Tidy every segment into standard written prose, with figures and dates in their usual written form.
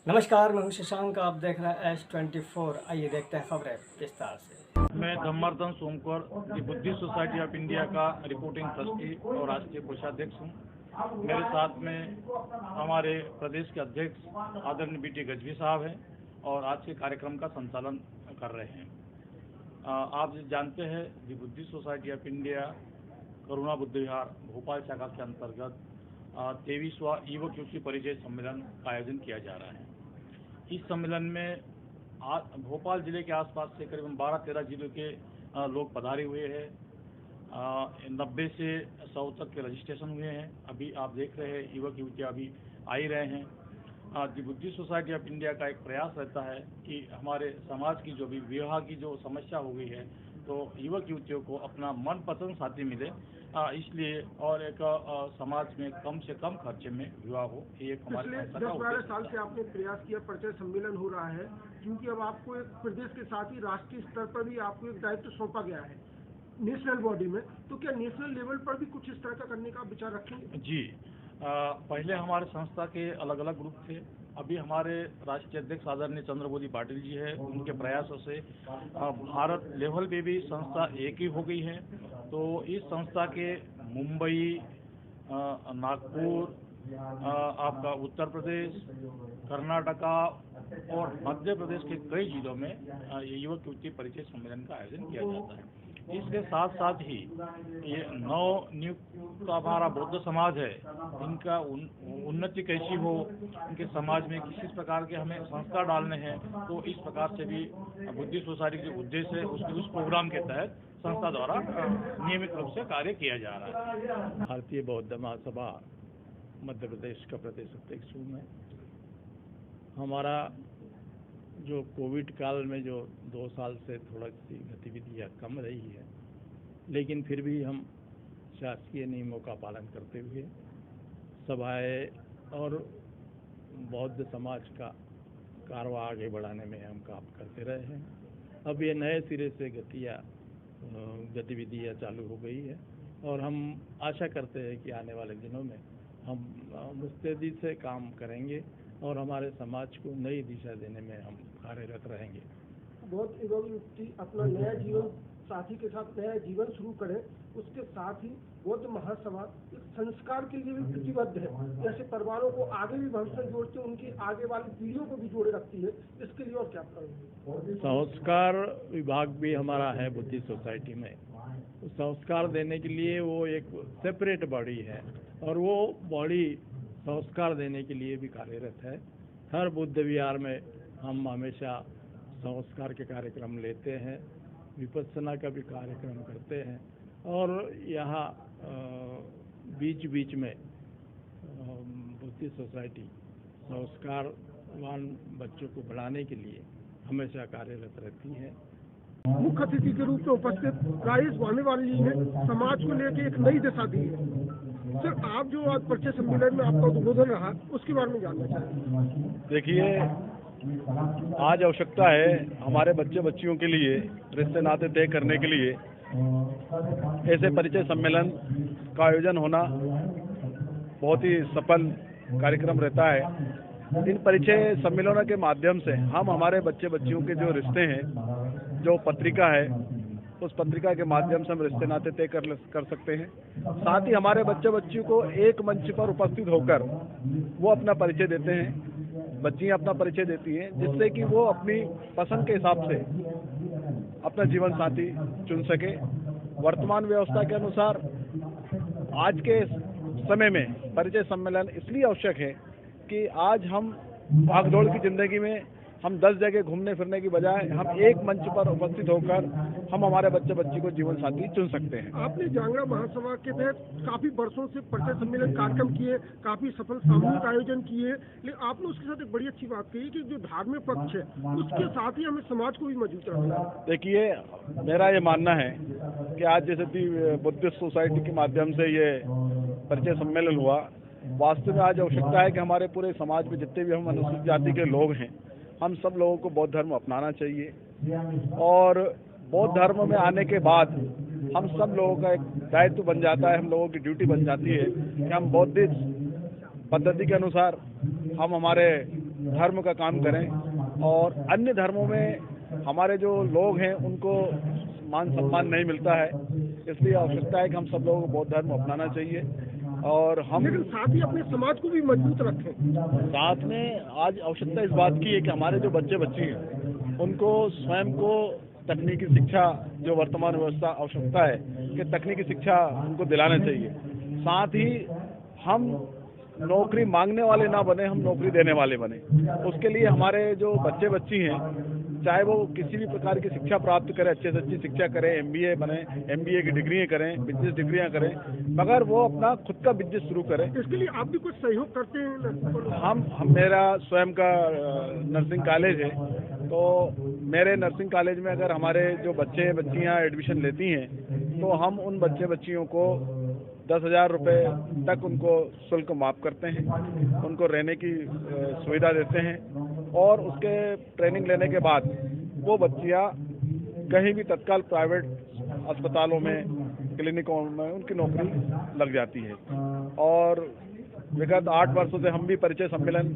नमस्कार, मैं हूं शशांक। आप देख रहे हैं S24। आइए देखते हैं खबरें विस्तार से। मैं Dhammardan Somkar the Buddhist society of India का रिपोर्टिंग ट्रस्टी और राष्ट्रीय कोषाध्यक्ष हूँ। मेरे साथ में हमारे प्रदेश के अध्यक्ष आदरणीय BT गजवी साहब हैं और आज के कार्यक्रम का संचालन कर रहे हैं। आप जानते हैं the Buddhist society of India Karuna Buddha Vihar Bhopal शाखा के अंतर्गत 23वां युवक युवती परिचय सम्मेलन का आयोजन किया जा रहा है। इस सम्मेलन में भोपाल जिले के आसपास से करीबन 12-13 जिलों के लोग पधारे हुए हैं। 90 से 100 तक के रजिस्ट्रेशन हुए हैं। अभी आप देख रहे हैं युवक युवतियाँ अभी आ ही रहे हैं। The Buddhist society of India का एक प्रयास रहता है कि हमारे समाज की जो भी विवाह की जो समस्या हो गई है तो युवक युवतियों को अपना मनपसंद साथी मिले, इसलिए और एक समाज में कम से कम खर्चे में विवाह हो, ये एक हमारे पिछले 10-12 साल से आपने प्रयास किया, परिचय सम्मेलन हो रहा है, क्योंकि अब आपको एक प्रदेश के साथ ही राष्ट्रीय स्तर पर भी आपको एक दायित्व सौंपा गया है नेशनल बॉडी में, तो क्या नेशनल लेवल पर भी कुछ इस तरह का करने का विचार रखेंगे? जी, पहले हमारे संस्था के अलग अलग ग्रुप थे। अभी हमारे राष्ट्रीय अध्यक्ष आदरणीय चंद्रबोधी पाटिल जी है, उनके प्रयासों से भारत लेवल पे भी संस्था एक ही हो गई है। तो इस संस्था के मुंबई, नागपुर, आपका उत्तर प्रदेश, कर्नाटका और मध्य प्रदेश के कई जिलों में ये युवक युवती परिचय सम्मेलन का आयोजन किया जाता है। इसके साथ साथ ही ये नव नियुक्त हमारा बौद्ध समाज है, इनका उन्नति कैसी हो, इनके समाज में किस प्रकार के हमें संस्कार डालने हैं, तो इस प्रकार से भी बुद्धिस्ट सोसाइटी के उद्देश्य है उस प्रोग्राम के तहत संस्था द्वारा नियमित रूप से कार्य किया जा रहा है। भारतीय बौद्ध महासभा मध्य प्रदेश का प्रदेश अध्यक्ष हूँ मैं। हमारा जो कोविड काल में जो 2 साल से थोड़ा सी गतिविधियाँ कम रही है, लेकिन फिर भी हम शासकीय नियमों का पालन करते हुए सभाएं और बौद्ध समाज का कारवा आगे बढ़ाने में हम काम करते रहे हैं। अब ये नए सिरे से गतिविधियाँ चालू हो गई है और हम आशा करते हैं कि आने वाले दिनों में हम मुस्तैदी से काम करेंगे और हमारे समाज को नई दिशा देने में हम कार्यरत रहेंगे। बहुत युवक युवती अपना नया जीवन साथी के साथ नया जीवन शुरू करें, उसके साथ ही बौद्ध महासभा एक संस्कार के लिए भी प्रतिबद्ध है। जैसे परिवारों को आगे भी भविष्य में जोड़ते उनकी आगे वाली पीढ़ियों को भी जोड़े रखती है, इसके लिए और क्या करेंगे? संस्कार विभाग भी हमारा है बुद्धिस्ट सोसाइटी में। संस्कार देने के लिए वो एक सेपरेट बॉडी है और वो बॉडी संस्कार देने के लिए भी कार्यरत है। हर बुद्ध विहार में हम हमेशा संस्कार के कार्यक्रम लेते हैं, विपස්සना का भी कार्यक्रम करते हैं और यहाँ बीच बीच में बुद्धिस्ट सोसाइटी संस्कारवान बच्चों को बढ़ाने के लिए हमेशा कार्यरत रहती है। मुख्य अतिथि के रूप में उपस्थित राजेश भानेवाल जी ने समाज को लेकर एक नई दिशा दी है। सर, आप जो आज परिचय सम्मेलन में आपका उद्बोधन रहा, उसके बारे में जानना चाहेंगे। देखिए, आज आवश्यकता है हमारे बच्चे बच्चियों के लिए रिश्ते नाते तय करने के लिए ऐसे परिचय सम्मेलन का आयोजन होना बहुत ही सफल कार्यक्रम रहता है। इन परिचय सम्मेलनों के माध्यम से हम हमारे बच्चे बच्चियों के जो रिश्ते हैं, जो पत्रिका है, उस पत्रिका के माध्यम से हम रिश्ते नाते तय कर सकते हैं। साथ ही हमारे बच्चे बच्चियों को एक मंच पर उपस्थित होकर वो अपना परिचय देते हैं, बच्चियां अपना परिचय देती हैं, जिससे कि वो अपनी पसंद के हिसाब से अपना जीवन साथी चुन सके। वर्तमान व्यवस्था के अनुसार आज के समय में परिचय सम्मेलन इसलिए आवश्यक है कि आज हम भागदौड़ की जिंदगी में हम 10 जगह घूमने फिरने की बजाय हम एक मंच पर उपस्थित होकर हम हमारे बच्चे बच्ची को जीवन साथी चुन सकते हैं। आपने जांगड़ा महासभा के तहत काफी वर्षों से परिचय सम्मेलन कार्यक्रम किए, काफी सफल सामूहिक आयोजन किए, लेकिन आपने उसके साथ एक बड़ी अच्छी बात कही कि जो धार्मिक पक्ष है उसके साथ ही हमें समाज को भी मजबूत रखना है। देखिए, मेरा ये मानना है कि आज जैसे बुद्धिस्ट सोसाइटी के माध्यम से ये परिचय सम्मेलन हुआ, वास्तव में आज आवश्यकता है कि हमारे पूरे समाज में जितने भी हम अनुसूचित जाति के लोग हैं, हम सब लोगों को बौद्ध धर्म अपनाना चाहिए और बौद्ध धर्म में आने के बाद हम सब लोगों का एक दायित्व बन जाता है, हम लोगों की ड्यूटी बन जाती है कि हम बौद्धिस्ट पद्धति के अनुसार हम हमारे धर्म का काम करें और अन्य धर्मों में हमारे जो लोग हैं उनको मान सम्मान नहीं मिलता है, इसलिए आवश्यकता है कि हम सब लोगों को बौद्ध धर्म अपनाना चाहिए और हम लेकिन साथ ही अपने समाज को भी मजबूत रखें। साथ में आज आवश्यकता इस बात की है कि हमारे जो बच्चे बच्ची हैं उनको स्वयं को तकनीकी शिक्षा, जो वर्तमान व्यवस्था आवश्यकता है कि तकनीकी शिक्षा उनको दिलाना चाहिए। साथ ही हम नौकरी मांगने वाले ना बने, हम नौकरी देने वाले बने। उसके लिए हमारे जो बच्चे बच्ची हैं, चाहे वो किसी भी प्रकार की शिक्षा प्राप्त करें, अच्छे से अच्छी शिक्षा करें, MBA बने, MBA की डिग्रियाँ करें, बिजनेस डिग्रियाँ करें, मगर वो अपना खुद का बिजनेस शुरू करें। इसके लिए आप भी कुछ सहयोग करते हैं? हम मेरा स्वयं का नर्सिंग कॉलेज है, तो मेरे नर्सिंग कॉलेज में अगर हमारे जो बच्चे बच्चियाँ एडमिशन लेती हैं तो हम उन बच्चे बच्चियों को 10,000 रुपये तक उनको शुल्क माफ़ करते हैं, उनको रहने की सुविधा देते हैं और उसके ट्रेनिंग लेने के बाद वो बच्चियाँ कहीं भी तत्काल प्राइवेट अस्पतालों में, क्लिनिकों में उनकी नौकरी लग जाती है। और विगत 8 वर्षों से हम भी परिचय सम्मेलन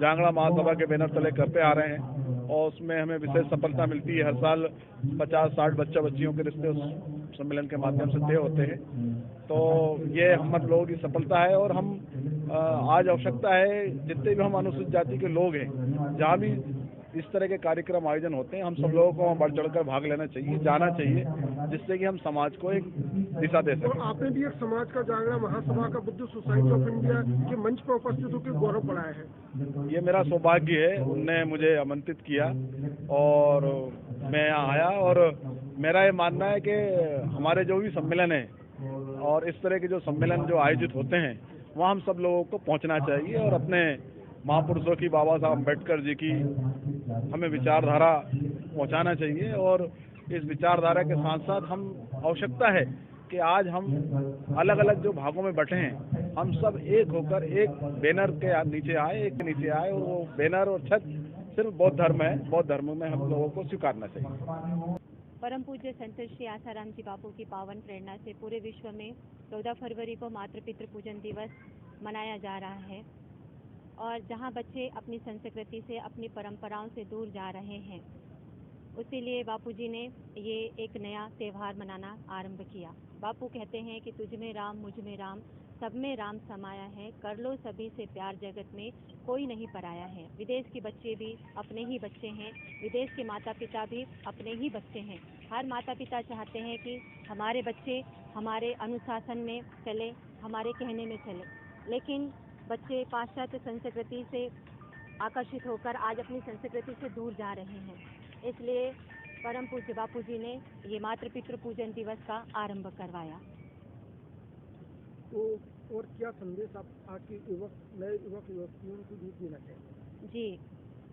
जांगड़ा महासभा के बैनर तले करते आ रहे हैं और उसमें हमें विशेष सफलता मिलती है। हर साल 50-60 बच्चा बच्चियों के रिश्ते उस सम्मेलन के माध्यम से तय होते हैं। तो ये हम लोगों की सफलता है और हम आज आवश्यकता है जितने भी हम अनुसूचित जाति के लोग हैं, जहाँ भी इस तरह के कार्यक्रम आयोजन होते हैं, हम सब लोगों को बढ़ चढ़कर भाग लेना चाहिए, जाना चाहिए, जिससे कि हम समाज को एक दिशा दे सकें। और आपने भी एक समाज का जागरण महासभा का बुद्ध सोसाइटी ऑफ इंडिया के मंच पर उपस्थित होकर गौरव बढ़ाया है। ये मेरा सौभाग्य है, उनने मुझे आमंत्रित किया और मैं यहाँ आया और मेरा ये मानना है कि हमारे जो भी सम्मेलन है और इस तरह के जो सम्मेलन जो आयोजित होते हैं वहाँ हम सब लोगों को पहुँचना चाहिए और अपने महापुरुषों की, बाबा साहब अम्बेडकर जी की हमें विचारधारा पहुंचाना चाहिए। और इस विचारधारा के साथ साथ हम आवश्यकता है कि आज हम अलग अलग जो भागों में बटे हैं, हम सब एक होकर एक बैनर के नीचे आए और वो बैनर और छत सिर्फ बौद्ध धर्म है। बौद्ध धर्म में हम लोगों को स्वीकारना चाहिए। परम पूज्य संत श्री आसाराम जी बापू की पावन प्रेरणा से पूरे विश्व में 14 फरवरी को मातृ पितृ पूजन दिवस मनाया जा रहा है और जहां बच्चे अपनी संस्कृति से, अपनी परंपराओं से दूर जा रहे हैं, उसीलिए बापू जी ने ये एक नया त्यौहार मनाना आरंभ किया। बापू कहते हैं कि तुझ में राम, मुझ में राम, सब में राम समाया है, कर लो सभी से प्यार, जगत में कोई नहीं पराया है। विदेश के बच्चे भी अपने ही बच्चे हैं, विदेश के माता पिता भी अपने ही बच्चे हैं। हर माता पिता चाहते हैं कि हमारे बच्चे हमारे अनुशासन में चले, हमारे कहने में चले, लेकिन बच्चे पाश्चात्य संस्कृति से आकर्षित होकर आज अपनी संस्कृति से दूर जा रहे हैं। इसलिए परम पूज्य बापू जी ने ये मातृ पितृ पूजन दिवस का आरंभ करवाया। तो और क्या संदेश आप आज के नए युवक युवतियों को भी देना चाहिए? जी,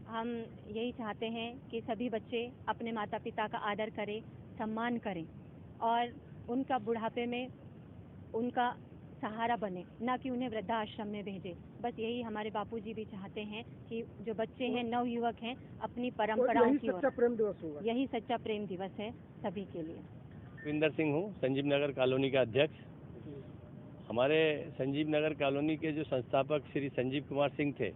हम यही चाहते हैं कि सभी बच्चे अपने माता पिता का आदर करें, सम्मान करें और उनका बुढ़ापे में उनका सहारा बने, ना कि उन्हें वृद्धाश्रम में भेजे। बस यही हमारे बापूजी भी चाहते हैं कि जो बच्चे हैं, नव युवक हैं, अपनी परंपराओं की ओर। सच्चा प्रेम दिवस होगा। यही सच्चा प्रेम दिवस है सभी के लिए। विंदर सिंह हूँ, संजीव नगर कॉलोनी का अध्यक्ष। हमारे संजीव नगर कॉलोनी के जो संस्थापक श्री संजीव कुमार सिंह थे,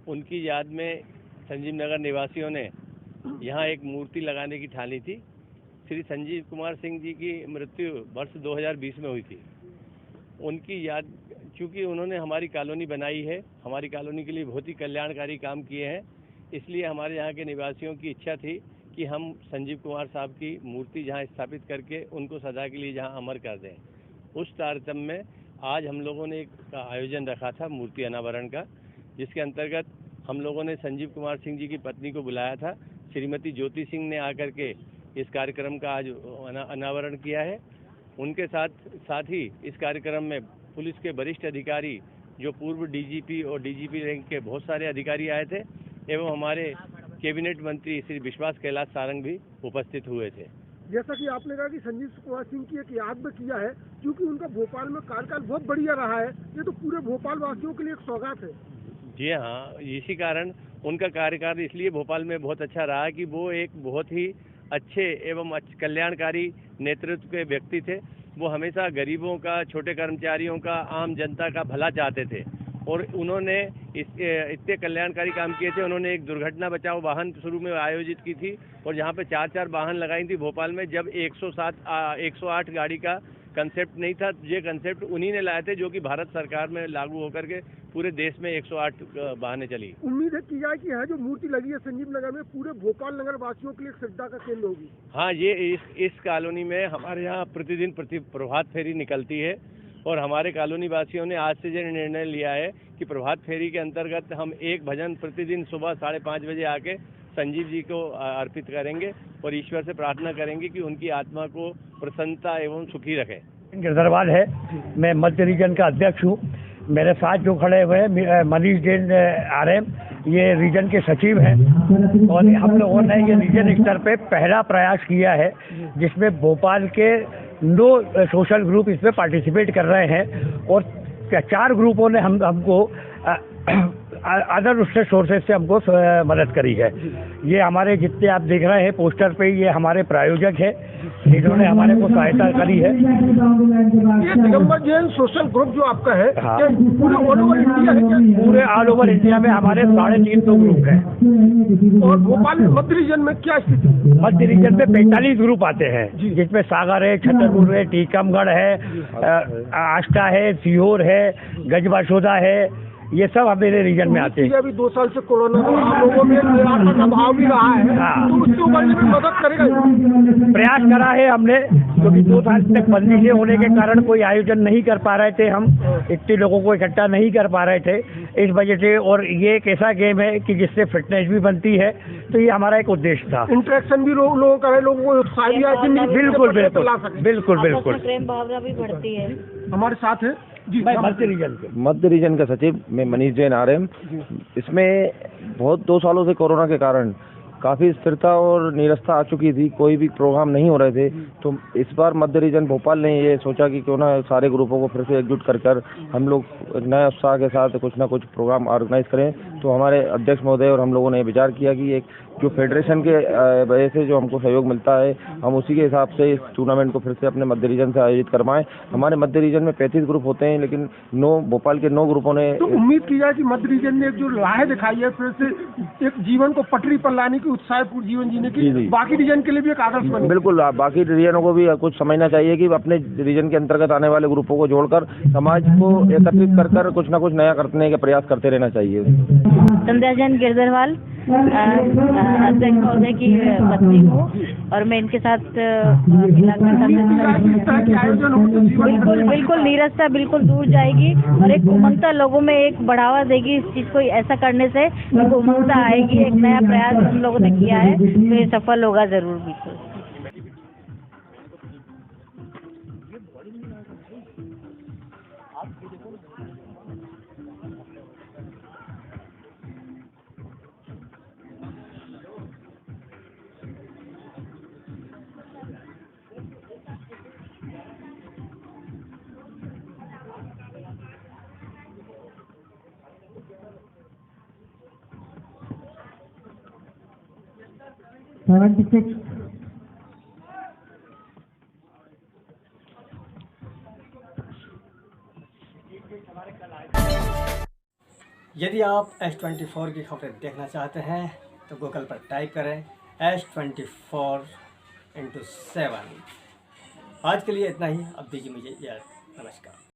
उनकी याद में संजीव नगर निवासियों ने यहाँ एक मूर्ति लगाने की ठानी थी। श्री संजीव कुमार सिंह जी की मृत्यु वर्ष 2020 में हुई थी। उनकी याद, चूँकि उन्होंने हमारी कॉलोनी बनाई है, हमारी कॉलोनी के लिए बहुत ही कल्याणकारी काम किए हैं, इसलिए हमारे यहाँ के निवासियों की इच्छा थी कि हम संजीव कुमार साहब की मूर्ति जहाँ स्थापित करके उनको सदा के लिए जहाँ अमर कर दें। उस तारतम्य में आज हम लोगों ने एक आयोजन रखा था मूर्ति अनावरण का, जिसके अंतर्गत हम लोगों ने संजीव कुमार सिंह जी की पत्नी को बुलाया था। श्रीमती ज्योति सिंह ने आकर के इस कार्यक्रम का आज अनावरण किया है। उनके साथ ही इस कार्यक्रम में पुलिस के वरिष्ठ अधिकारी, जो पूर्व डीजीपी और डीजीपी रैंक के बहुत सारे अधिकारी आए थे, एवं हमारे कैबिनेट मंत्री श्री विश्वास कैलाश सारंग भी उपस्थित हुए थे। जैसा कि आपने कहा कि संजीव कुमार सिंह की एक याद में किया है, क्योंकि उनका भोपाल में कार्यकाल बहुत बढ़िया रहा है, ये तो पूरे भोपाल वासियों के लिए एक सौगात है। जी हाँ, इसी कारण उनका कार्यकाल इसलिए भोपाल में बहुत अच्छा रहा कि वो एक बहुत ही अच्छे एवं कल्याणकारी नेतृत्व के व्यक्ति थे। वो हमेशा गरीबों का, छोटे कर्मचारियों का, आम जनता का भला चाहते थे और उन्होंने इतने कल्याणकारी काम किए थे। उन्होंने एक दुर्घटना बचाओ वाहन शुरू में आयोजित की थी और जहाँ पे 4-4 वाहन लगाई थी भोपाल में, जब 108 गाड़ी का कंसेप्ट नहीं था। ये कंसेप्ट उन्हीं ने लाए थे जो कि भारत सरकार में लागू होकर के पूरे देश में 108 वाहनें चली। उम्मीद है की जाए कि यह जो मूर्ति लगी है संजीव नगर में पूरे भोपाल नगर वासियों के लिए श्रद्धा का केंद्र होगी। हाँ, ये इस कॉलोनी में हमारे यहाँ प्रतिदिन प्रभात फेरी निकलती है और हमारे कॉलोनी वासियों ने आज से ये निर्णय लिया है कि प्रभात फेरी के अंतर्गत हम एक भजन प्रतिदिन सुबह 5:30 बजे आके संजीव जी को अर्पित करेंगे और ईश्वर से प्रार्थना करेंगे कि उनकी आत्मा को प्रसन्नता एवं सुखी रखे। गिरधरवाल है, मैं मध्य रीजन का अध्यक्ष हूँ। मेरे साथ जो खड़े हुए हैं मनीष जैन RM, ये रीजन के सचिव हैं और हम लोगों ने ये रीजन स्तर पे पहला प्रयास किया है जिसमें भोपाल के 9 सोशल ग्रुप इसमें पार्टिसिपेट कर रहे हैं और 4 ग्रुपों ने हमको अदर उससे सोर्सेज से हमको मदद करी है। ये हमारे जितने आप देख रहे हैं पोस्टर पे, ये हमारे प्रायोजक है, इन्होंने हमारे को सहायता करी है। ये दिगंबर जैन सोशल ग्रुप जो आपका है, हाँ, पूरे ऑल ओवर इंडिया है क्या? पूरे ऑल ओवर इंडिया में हमारे 350 ग्रुप हैं। और भोपाल में मध्य रीजन में क्या स्थिति? मध्य रीजन में 45 ग्रुप आते हैं जिसमें सागर है, छतरपुर है, टीकमगढ़ है, आष्टा है, सीहोर है, गजबासोदा है, ये सब हमारे रीजन में आते हैं। अभी 2 साल से कोरोना लोगों में का अभाव भी रहा है, तो उसके उबरने में मदद करेगा। प्रयास करा है हमने, क्योंकि 2 साल तक बंदी से होने के कारण कोई आयोजन नहीं कर पा रहे थे, हम इतने लोगों को इकट्ठा नहीं कर पा रहे थे इस वजह से। और ये एक ऐसा गेम है कि जिससे फिटनेस भी बनती है, तो ये हमारा एक उद्देश्य था। इंटरेक्शन भी लोगों का है, लोगों को उत्साह भी है। बिल्कुल बिल्कुल बिल्कुल प्रेम भावना भी बढ़ती है। हमारे साथ है जी मध्य रीजन का सचिव मैं मनीष जैन RM। इसमें बहुत 2 सालों से कोरोना के कारण काफ़ी स्थिरता और नीरसता आ चुकी थी, कोई भी प्रोग्राम नहीं हो रहे थे। तो इस बार मध्य रीजन भोपाल ने ये सोचा कि क्यों ना सारे ग्रुपों को फिर से एकजुट कर हम लोग नए उत्साह के साथ कुछ ना कुछ प्रोग्राम ऑर्गेनाइज करें। तो हमारे अध्यक्ष महोदय और हम लोगों ने विचार किया कि एक जो फेडरेशन के वजह से जो हमको सहयोग मिलता है, हम उसी के हिसाब से इस टूर्नामेंट को फिर से अपने मध्य रीजन से आयोजित करवाएं। हमारे मध्य रीजन में 35 ग्रुप होते हैं, लेकिन भोपाल के 9 ग्रुपों ने। तो उम्मीद की जाए कि मध्य रीजन ने जो राह दिखाई है फिर से एक जीवन को पटरी पर लाने की, उत्साहपूर्ण जीवन जीने की, बाकी रीजन के लिए भी एक आदर्श बने। बिल्कुल, बाकी रीजनों को भी कुछ समझना चाहिए कि अपने रीजन के अंतर्गत आने वाले ग्रुपों को जोड़कर समाज को एकत्रित कर कुछ ना कुछ नया करने का प्रयास करते रहना चाहिए। संध्या जैन गिरधरवाल अध्यक्ष महोदय की पत्नी हूँ और मैं इनके साथ बिल्कुल नीरसता बिल्कुल दूर जाएगी और एक उमंगता लोगों में एक बढ़ावा देगी। इस चीज को ऐसा करने से एक उमंगता आएगी। एक नया प्रयास हम लोगों ने किया है तो ये सफल होगा जरूर। बिल्कुल यदि आप S24 की खबरें देखना चाहते हैं तो गूगल पर टाइप करें S24x7। आज के लिए इतना ही, अब दीजिए मुझे इजाज़त। नमस्कार।